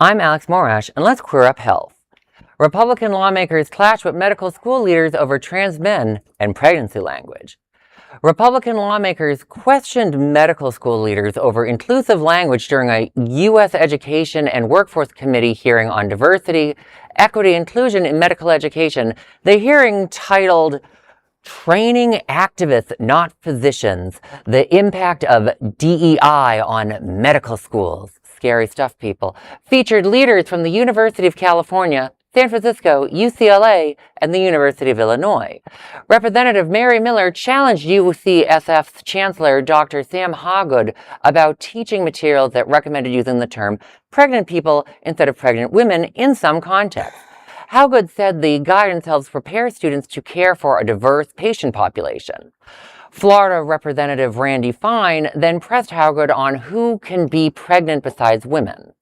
I'm Alex Morash, and let's queer up health. Republican lawmakers clash with medical school leaders over trans men and pregnancy language. Republican lawmakers questioned medical school leaders over inclusive language during a U.S. Education and Workforce Committee hearing on diversity, equity, inclusion in medical education. The hearing, titled Training Activists, Not Physicians, the Impact of DEI on Medical Schools. Scary stuff, people. Featured leaders from the University of California, San Francisco, UCLA, and the University of Illinois. Representative Mary Miller challenged UCSF's Chancellor, Dr. Sam Hawgood, about teaching materials that recommended using the term pregnant people instead of pregnant women in some contexts. Hawgood said the guidance helps prepare students to care for a diverse patient population. Florida Representative Randy Fine then pressed Hawgood on who can be pregnant besides women.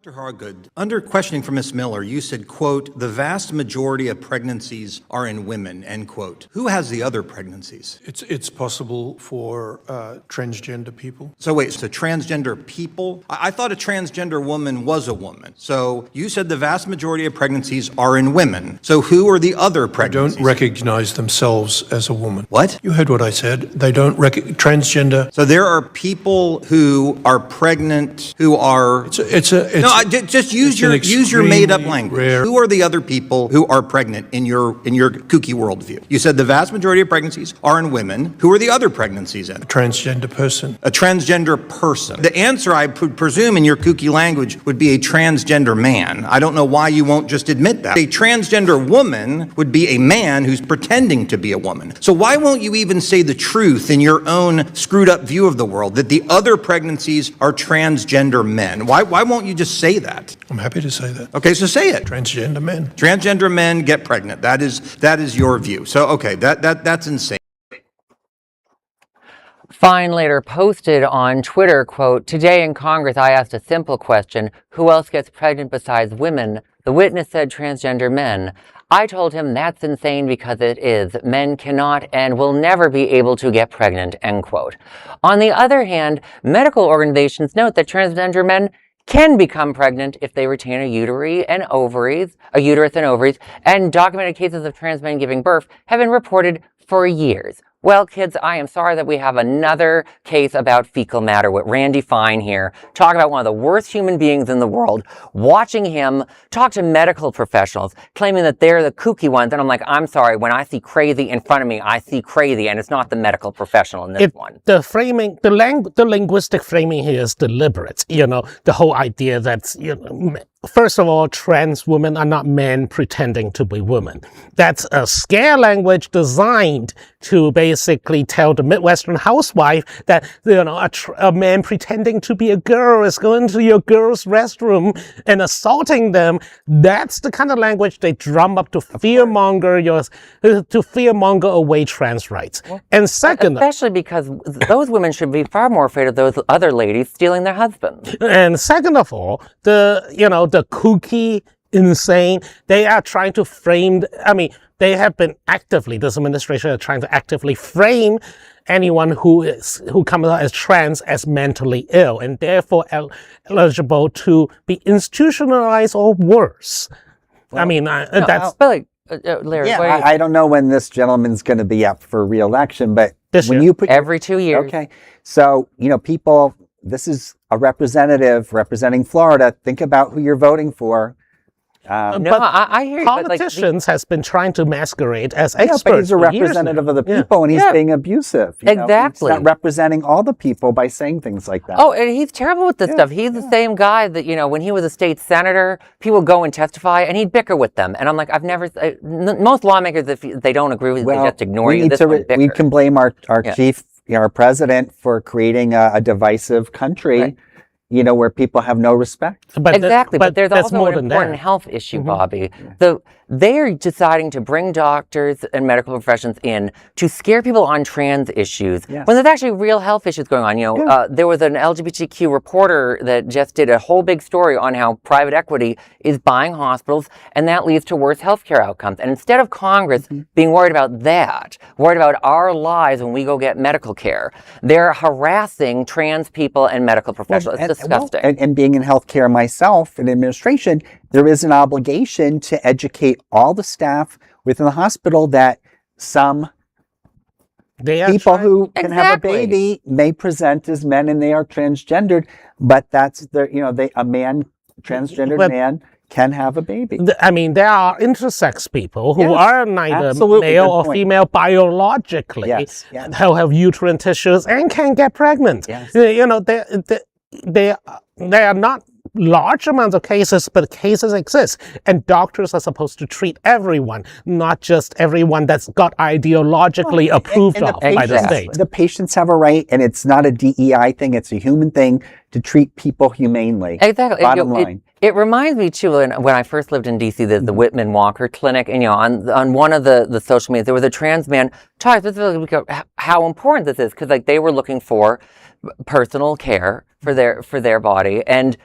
Dr. Hargood, under questioning from Ms. Miller, you said, quote, the vast majority of pregnancies are in women, end quote. Who has the other pregnancies? It's possible for transgender people. So wait, so transgender people? I thought a transgender woman was a woman. So you said the vast majority of pregnancies are in women. So who are the other pregnancies? They don't recognize themselves as a woman. What? You heard what I said. They don't transgender. So there are people who are pregnant who are... Just use your made-up language. Rare. Who are the other people who are pregnant in your kooky worldview? You said the vast majority of pregnancies are in women. Who are the other pregnancies in? A transgender person. A transgender person. The answer, I presume, in your kooky language would be a transgender man. I don't know why you won't just admit that. A transgender woman would be a man who's pretending to be a woman. So why won't you even say the truth in your own screwed-up view of the world, that the other pregnancies are transgender men? Why won't you just say that? I'm happy to say that. Okay, so say it. Transgender men. Transgender men get pregnant. That is your view. So okay, that's insane. Fine later posted on Twitter, quote, today in Congress I asked a simple question, who else gets pregnant besides women? The witness said transgender men. I told him that's insane because it is. Men cannot and will never be able to get pregnant, end quote. On the other hand, medical organizations note that transgender men can become pregnant if they retain a uterus and ovaries, and documented cases of trans men giving birth have been reported for years. Well, kids, I am sorry that we have another case about fecal matter with Randy Fine here, talking about one of the worst human beings in the world, watching him talk to medical professionals, claiming that they're the kooky ones. And I'm like, I'm sorry, when I see crazy in front of me, I see crazy, and it's not the medical professional in this one. The linguistic framing here is deliberate. The whole idea that, first of all, trans women are not men pretending to be women. That's a scare language designed to basically tell the Midwestern housewife that, a man pretending to be a girl is going to your girl's restroom and assaulting them. That's the kind of language they drum up to fearmonger away trans rights. And second, especially because those women should be far more afraid of those other ladies stealing their husbands. And second of all, the kooky, insane, they are trying to frame, they have been actively, this administration is trying to actively frame anyone who comes out as trans as mentally ill and therefore eligible to be institutionalized or worse. Well, that's... Larry, yeah, I don't know when this gentleman's going to be up for re-election, but when you put every 2 years. Okay, so people, this is a representative representing Florida. Think about who you're voting for. I hear you. Politicians has been trying to masquerade as experts. But he's a representative of the people, and he's being abusive. Exactly. He's not representing all the people by saying things like that. Oh, and he's terrible with this stuff. He's the same guy that, when he was a state senator, people would go and testify, and he'd bicker with them. And I'm like, most lawmakers, if they don't agree with you, they just ignore you. We can blame our chief, our president, for creating a divisive country. Right. Where people have no respect. But there's also an important health issue, Bobby. The they're deciding to bring doctors and medical professions in to scare people on trans issues Yes. when there's actually real health issues going on. There was an LGBTQ reporter that just did a whole big story on how private equity is buying hospitals, and that leads to worse healthcare outcomes. And instead of Congress being worried about that, worried about our lives when we go get medical care, they're harassing trans people and medical professionals. It's disgusting. And being in healthcare myself in administration, there is an obligation to educate all the staff within the hospital that some people who can have a Exactly. baby may present as men and they are transgendered, but that's transgendered But- man can have a baby. I mean, there are intersex people who Yes, are neither absolutely, male good or point. female biologically, Yes, yes. who have uterine tissues and can get pregnant. Yes. They are not large amounts of cases, but cases exist. And doctors are supposed to treat everyone, not just everyone that's got ideologically approved And of by the Exactly. state. The patients have a right, and it's not a DEI thing, it's a human thing to treat people humanely. Exactly. Bottom line. It reminds me too, when I first lived in DC, the Whitman Walker Clinic, and on one of the social media, there was a trans man talking specifically about how important this is, because they were looking for personal care for their body, and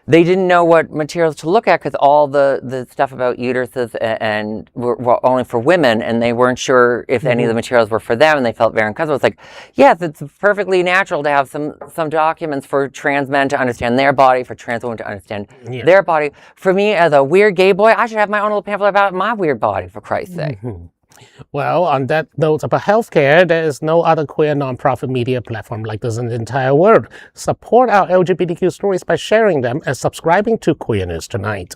they didn't know what materials to look at because all the stuff about uteruses and were only for women, and they weren't sure if any of the materials were for them, and they felt very uncomfortable. It's like, yes, it's perfectly natural to have some documents for trans men to understand their body, for trans women to understand their body. For me, as a weird gay boy, I should have my own little pamphlet about my weird body, for Christ's sake. Well, on that note about healthcare, there is no other queer nonprofit media platform like this in the entire world. Support our LGBTQ stories by sharing them and subscribing to Queer News Tonight.